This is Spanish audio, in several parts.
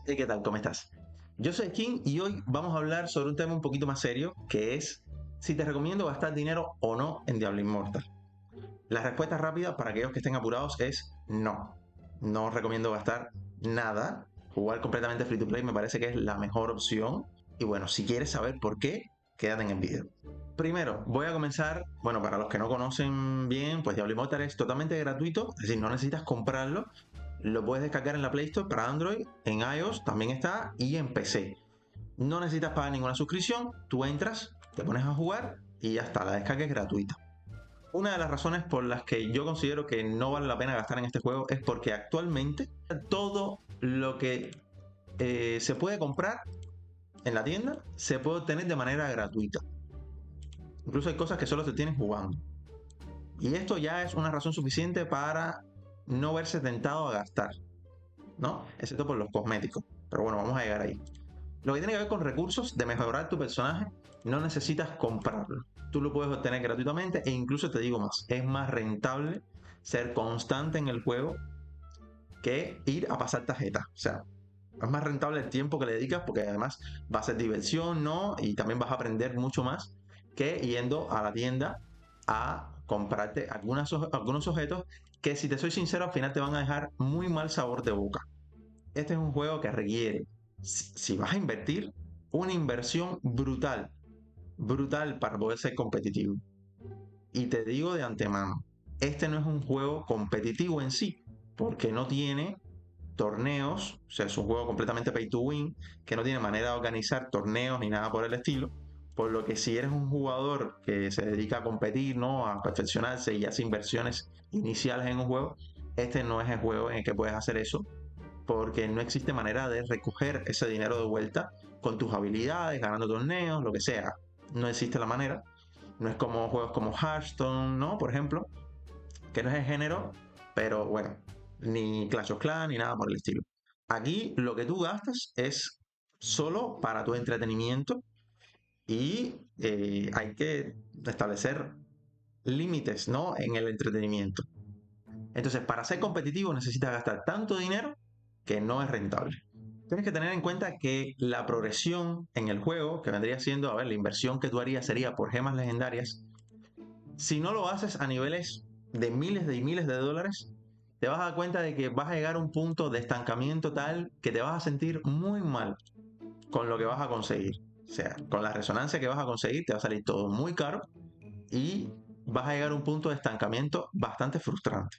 Hey, ¿qué tal? ¿Cómo estás? Yo soy Skin y hoy vamos a hablar sobre un tema un poquito más serio, que es si te recomiendo gastar dinero o no en Diablo Immortal. La respuesta rápida para aquellos que estén apurados es no. No os recomiendo gastar nada. Jugar completamente free to play me parece que es la mejor opción. Y bueno, si quieres saber por qué, quédate en el vídeo. Primero, voy a comenzar, bueno, para los que no conocen bien, pues Diablo Immortal es totalmente gratuito, es decir, no necesitas comprarlo, lo puedes descargar en la Play Store para Android, en iOS también está y en PC. No necesitas pagar ninguna suscripción, tú entras, te pones a jugar y ya está, la descarga es gratuita. Una de las razones por las que yo considero que no vale la pena gastar en este juego es porque actualmente todo lo que se puede comprar en la tienda se puede obtener de manera gratuita. Incluso hay cosas que solo se tienen jugando. Y esto ya es una razón suficiente para no verse tentado a gastar, ¿no? Excepto por los cosméticos. Pero bueno, vamos a llegar ahí. Lo que tiene que ver con recursos de mejorar tu personaje, no necesitas comprarlo. Tú lo puedes obtener gratuitamente e incluso te digo más, es más rentable ser constante en el juego que ir a pasar tarjetas. O sea, es más rentable el tiempo que le dedicas porque además va a ser diversión, ¿no? Y también vas a aprender mucho más que yendo a la tienda a comprarte algunos objetos que, si te soy sincero, al final te van a dejar muy mal sabor de boca. Este es un juego que requiere, si vas a invertir, una inversión brutal, brutal para poder ser competitivo. Y te digo de antemano, este no es un juego competitivo en sí, porque no tiene torneos, o sea, es un juego completamente pay to win, que no tiene manera de organizar torneos ni nada por el estilo. Por lo que si eres un jugador que se dedica a competir, ¿no? A perfeccionarse y hace inversiones iniciales en un juego, este no es el juego en el que puedes hacer eso, porque no existe manera de recoger ese dinero de vuelta con tus habilidades, ganando torneos, lo que sea. No existe la manera. No es como juegos como Hearthstone, ¿no? Por ejemplo, que no es el género, pero bueno, ni Clash of Clans ni nada por el estilo. Aquí lo que tú gastas es solo para tu entretenimiento y hay que establecer límites, ¿no? En el entretenimiento. Entonces, para ser competitivo necesitas gastar tanto dinero que no es rentable. Tienes que tener en cuenta que la progresión en el juego, que vendría siendo, a ver, la inversión que tú harías sería por gemas legendarias. Si no lo haces a niveles de miles de dólares, te vas a dar cuenta de que vas a llegar a un punto de estancamiento tal que te vas a sentir muy mal con lo que vas a conseguir. O sea, con la resonancia que vas a conseguir, te va a salir todo muy caro y vas a llegar a un punto de estancamiento bastante frustrante.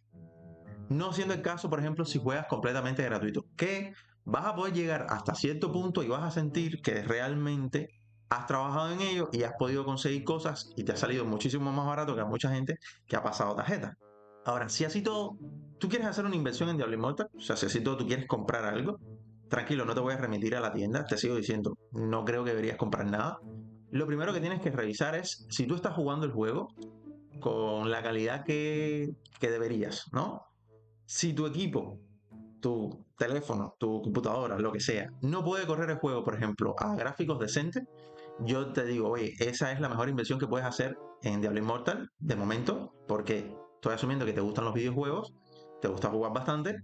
No siendo el caso, por ejemplo, si juegas completamente gratuito, que vas a poder llegar hasta cierto punto y vas a sentir que realmente has trabajado en ello y has podido conseguir cosas y te ha salido muchísimo más barato que a mucha gente que ha pasado tarjeta. Ahora, si así todo, tú quieres hacer una inversión en Diablo Immortal, o sea, si así todo tú quieres comprar algo, tranquilo, no te voy a remitir a la tienda, te sigo diciendo, no creo que deberías comprar nada. Lo primero que tienes que revisar es si tú estás jugando el juego con la calidad que deberías, ¿no? Si tu equipo, tu teléfono, tu computadora, lo que sea, no puede correr el juego, por ejemplo, a gráficos decentes, yo te digo, oye, esa es la mejor inversión que puedes hacer en Diablo Immortal de momento, porque estoy asumiendo que te gustan los videojuegos, te gusta jugar bastante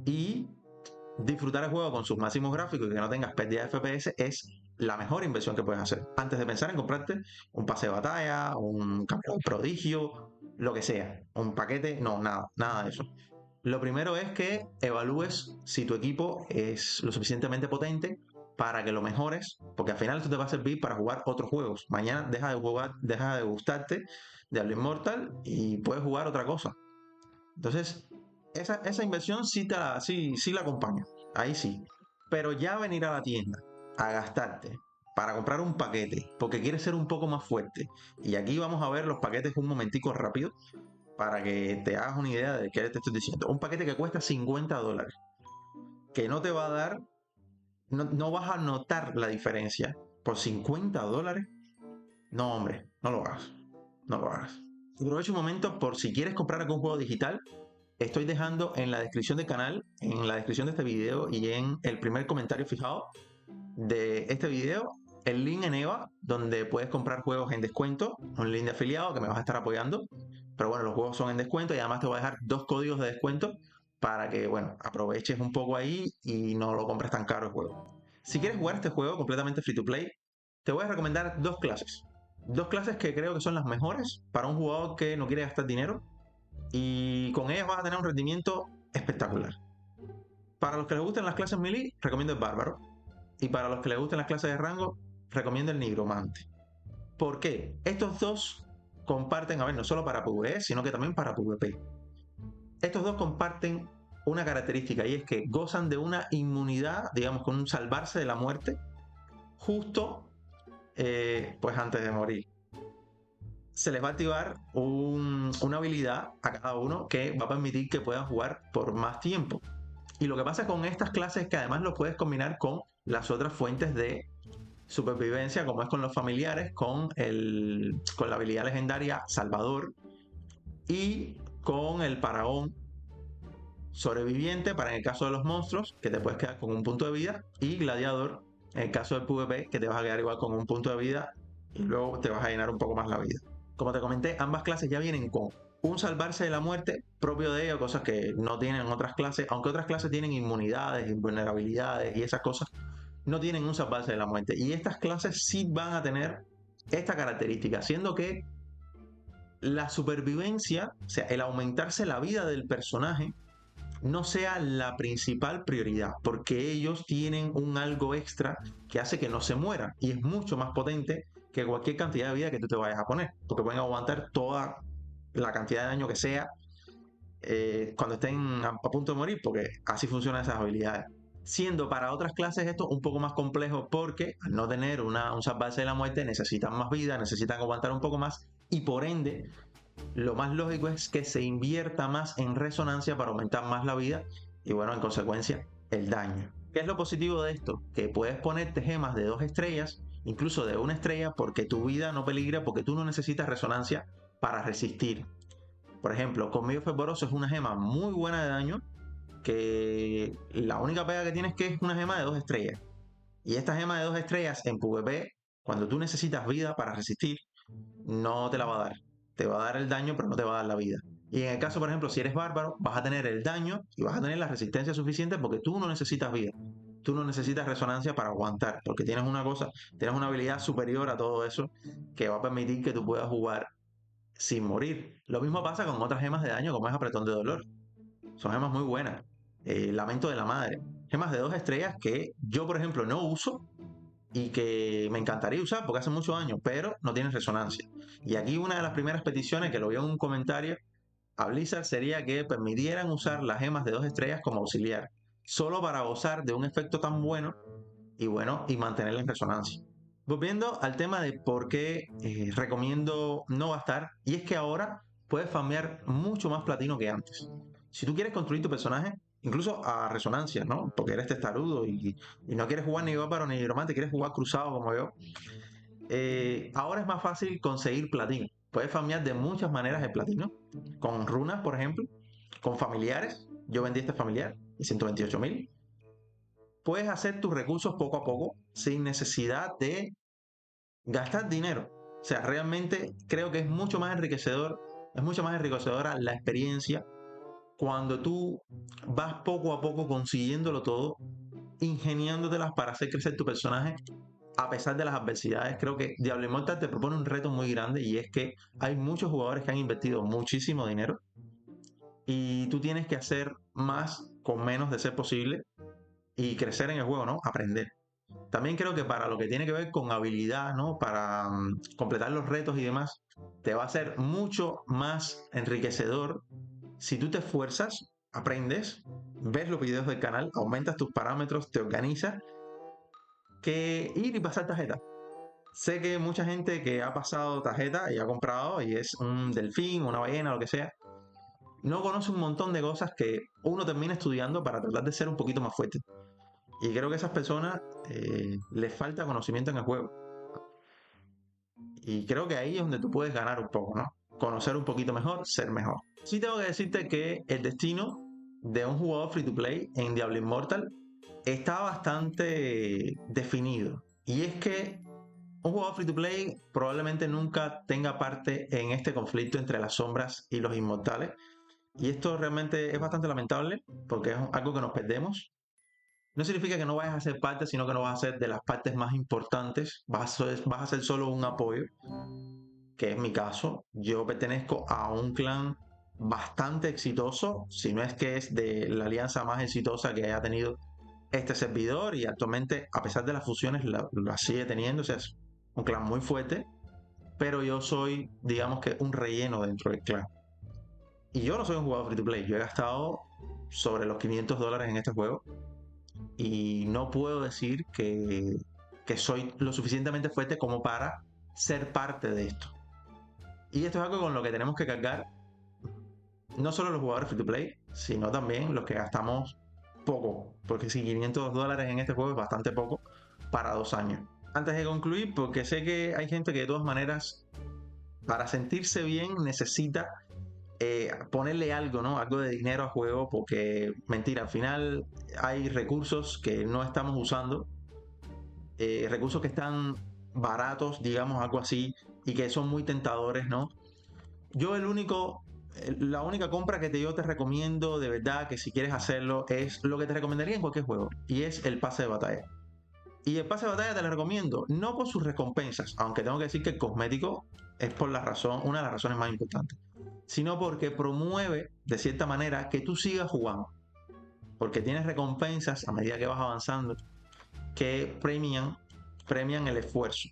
y disfrutar el juego con sus máximos gráficos y que no tengas pérdida de FPS es la mejor inversión que puedes hacer. Antes de pensar en comprarte un pase de batalla, un campeón prodigio, lo que sea, un paquete, no, nada, nada de eso. Lo primero es que evalúes si tu equipo es lo suficientemente potente para que lo mejores, porque al final esto te va a servir para jugar otros juegos. Mañana deja de jugar, deja de gustarte de Diablo Immortal y puedes jugar otra cosa. Entonces, esa inversión sí la acompaña, ahí sí. Pero ya venir a la tienda a gastarte para comprar un paquete, porque quieres ser un poco más fuerte. Y aquí vamos a ver los paquetes un momentico rápido para que te hagas una idea de qué te estoy diciendo. Un paquete que cuesta $50, que no te va a dar, no vas a notar la diferencia por $50. No, hombre, no lo hagas. No lo hagas. Aprovecho un momento por si quieres comprar algún juego digital. Estoy dejando en la descripción del canal, en la descripción de este video y en el primer comentario fijado de este video, el link en EVA, donde puedes comprar juegos en descuento, un link de afiliado que me vas a estar apoyando. Pero bueno, los juegos son en descuento y además te voy a dejar dos códigos de descuento para que, bueno, aproveches un poco ahí y no lo compres tan caro el juego. Si quieres jugar este juego completamente free to play, te voy a recomendar dos clases. Dos clases que creo que son las mejores para un jugador que no quiere gastar dinero y con ellas vas a tener un rendimiento espectacular. Para los que les gusten las clases melee, recomiendo el bárbaro. Y para los que les gusten las clases de rango, recomiendo el nigromante. ¿Por qué? Estos dos comparten, a ver, no solo para PvE, sino que también para PvP. Estos dos comparten una característica y es que gozan de una inmunidad, digamos, con un salvarse de la muerte, justo pues antes de morir. Se les va a activar una habilidad a cada uno que va a permitir que puedan jugar por más tiempo. Y lo que pasa con estas clases es que además lo puedes combinar con las otras fuentes de supervivencia, como es con los familiares, con la habilidad legendaria Salvador y con el Paragon Sobreviviente para en el caso de los monstruos, que te puedes quedar con un punto de vida, y Gladiador en el caso del PvP, que te vas a quedar igual con un punto de vida y luego te vas a llenar un poco más la vida. Como te comenté, ambas clases ya vienen con un salvarse de la muerte propio de ellos, cosas que no tienen otras clases, aunque otras clases tienen inmunidades, invulnerabilidades y esas cosas, no tienen un salvarse de la muerte. Y estas clases sí van a tener esta característica, siendo que la supervivencia, o sea, el aumentarse la vida del personaje, no sea la principal prioridad, porque ellos tienen un algo extra que hace que no se mueran y es mucho más potente que cualquier cantidad de vida que tú te vayas a poner, porque pueden aguantar toda la cantidad de daño que sea cuando estén a punto de morir, porque así funcionan esas habilidades. Siendo para otras clases esto un poco más complejo porque al no tener un salvarse de la muerte necesitan más vida, necesitan aguantar un poco más y por ende lo más lógico es que se invierta más en resonancia para aumentar más la vida y bueno, en consecuencia, el daño. ¿Qué es lo positivo de esto? Que puedes ponerte gemas de 2 estrellas, incluso de 1 estrella, porque tu vida no peligra, porque tú no necesitas resonancia para resistir. Por ejemplo, Colmillo Fervoroso es una gema muy buena de daño, que la única pega que tiene es que es una gema de 2 estrellas. Y esta gema de 2 estrellas en PvP, cuando tú necesitas vida para resistir, no te la va a dar. Te va a dar el daño, pero no te va a dar la vida. Y en el caso, por ejemplo, si eres bárbaro, vas a tener el daño y vas a tener la resistencia suficiente porque tú no necesitas vida. Tú no necesitas resonancia para aguantar, porque tienes una cosa, tienes una habilidad superior a todo eso que va a permitir que tú puedas jugar sin morir. Lo mismo pasa con otras gemas de daño como es apretón de dolor. Son gemas muy buenas. Lamento de la madre. Gemas de 2 estrellas que yo, por ejemplo, no uso y que me encantaría usar porque hace muchos años, pero no tienen resonancia. Y aquí una de las primeras peticiones que lo vi en un comentario a Blizzard sería que permitieran usar las gemas de 2 estrellas como auxiliar, solo para gozar de un efecto tan bueno y mantenerla en resonancia. Volviendo al tema de por qué recomiendo no gastar, y es que ahora puedes farmear mucho más platino que antes. Si tú quieres construir tu personaje, incluso a resonancia, ¿no? Porque eres testarudo y no quieres jugar ni bárbaro ni nigromante, quieres jugar cruzado como yo. Ahora es más fácil conseguir platino. Puedes farmear de muchas maneras el platino. Con runas, por ejemplo. Con familiares. Yo vendí este familiar y 128.000. Puedes hacer tus recursos poco a poco sin necesidad de gastar dinero. O sea, realmente creo que es mucho más enriquecedor, es mucho más enriquecedora la experiencia cuando tú vas poco a poco consiguiéndolo todo, ingeniándotelas para hacer crecer tu personaje a pesar de las adversidades. Creo que Diablo Immortal te propone un reto muy grande y es que hay muchos jugadores que han invertido muchísimo dinero y tú tienes que hacer más con menos de ser posible y crecer en el juego, ¿no? Aprender. También creo que para lo que tiene que ver con habilidad, ¿no? Para completar los retos y demás, te va a ser mucho más enriquecedor si tú te esfuerzas, aprendes, ves los videos del canal, aumentas tus parámetros, te organizas, que ir y pasar tarjeta. Sé que mucha gente que ha pasado tarjeta y ha comprado y es un delfín, una ballena, lo que sea, no conoce un montón de cosas que uno termina estudiando para tratar de ser un poquito más fuerte. Y creo que a esas personas les falta conocimiento en el juego. Y creo que ahí es donde tú puedes ganar un poco, ¿no? Conocer un poquito mejor, ser mejor. Sí tengo que decirte que el destino de un jugador free to play en Diablo Immortal está bastante definido. Y es que un jugador free to play probablemente nunca tenga parte en este conflicto entre las sombras y los inmortales, Y esto realmente es bastante lamentable porque es algo que nos perdemos. No significa que no vayas a ser parte, sino que no vas a ser de las partes más importantes. Vas a ser solo un apoyo, que es mi caso. Yo pertenezco a un clan bastante exitoso, si no es que es de la alianza más exitosa que haya tenido este servidor y actualmente, a pesar de las fusiones, la sigue teniendo. O sea, es un clan muy fuerte, pero yo soy, digamos que, un relleno dentro del clan. Y yo no soy un jugador free to play. Yo he gastado sobre los $500 en este juego y no puedo decir que soy lo suficientemente fuerte como para ser parte de esto. Y esto es algo con lo que tenemos que cargar no solo los jugadores free to play, sino también los que gastamos poco, porque si $500 en este juego es bastante poco para 2 años. Antes de concluir, porque sé que hay gente que de todas maneras, para sentirse bien, necesita ponerle algo, ¿no? Algo de dinero al juego, porque mentira, al final hay recursos que no estamos usando, recursos que están baratos, digamos, algo así, y que son muy tentadores, ¿no? Yo la única compra que yo te recomiendo de verdad, que si quieres hacerlo, es lo que te recomendaría en cualquier juego, y es el pase de batalla. Y el pase de batalla te lo recomiendo, no por sus recompensas, aunque tengo que decir que el cosmético es por una de las razones más importantes, sino porque promueve de cierta manera que tú sigas jugando, porque tienes recompensas a medida que vas avanzando que premian el esfuerzo.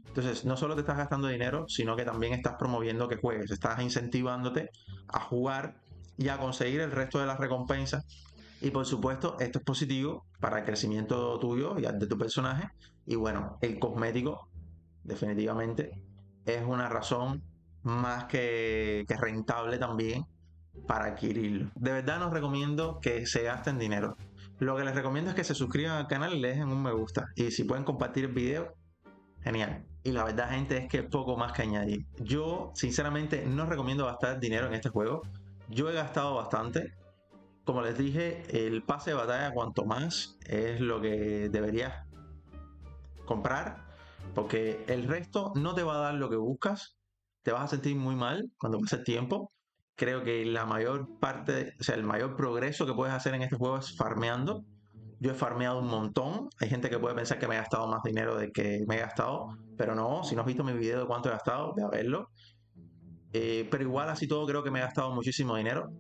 Entonces, no solo te estás gastando dinero, sino que también estás promoviendo que juegues, estás incentivándote a jugar y a conseguir el resto de las recompensas. Y por supuesto, esto es positivo para el crecimiento tuyo y de tu personaje. Y bueno, el cosmético, definitivamente, es una razón más que rentable también para adquirirlo. De verdad no recomiendo que se gasten dinero. Lo que les recomiendo es que se suscriban al canal y le dejen un me gusta. Y si pueden compartir el video, genial. Y la verdad, gente, es que poco más que añadir. Yo, sinceramente, no recomiendo gastar dinero en este juego. Yo he gastado bastante. Como les dije, el pase de batalla, cuanto más, es lo que deberías comprar. Porque el resto no te va a dar lo que buscas. Te vas a sentir muy mal cuando pase el tiempo. Creo que la mayor parte, o sea, el mayor progreso que puedes hacer en este juego es farmeando. Yo he farmeado un montón. Hay gente que puede pensar que me he gastado más dinero de que me he gastado, pero no. Si no has visto mi video de cuánto he gastado, ve a verlo. Pero igual, así todo, creo que me he gastado muchísimo dinero.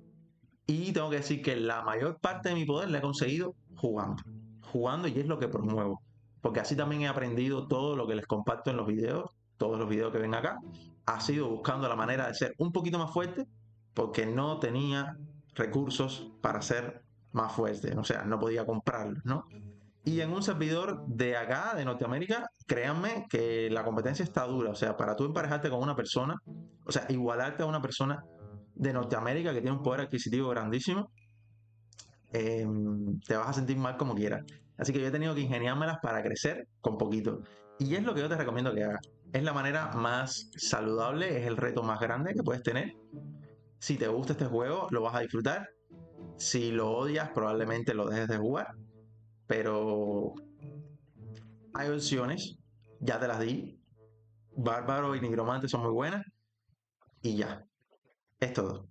Y tengo que decir que la mayor parte de mi poder la he conseguido jugando. Jugando, y es lo que promuevo. Porque así también he aprendido todo lo que les comparto en los videos. Todos los videos que ven acá. Ha sido buscando la manera de ser un poquito más fuerte. Porque no tenía recursos para ser más fuerte. O sea, no podía comprarlos, ¿no? Y en un servidor de acá, de Norteamérica, créanme que la competencia está dura. O sea, para tú emparejarte con una persona, o sea, igualarte a una persona de Norteamérica que tiene un poder adquisitivo grandísimo, eh, te vas a sentir mal como quieras. Así que yo he tenido que ingeniármelas para crecer con poquito. Y es lo que yo te recomiendo que hagas. Es la manera más saludable, es el reto más grande que puedes tener. Si te gusta este juego, lo vas a disfrutar. Si lo odias, probablemente lo dejes de jugar. Pero hay opciones, ya te las di. Bárbaro y Nigromante son muy buenas. Y ya, es todo.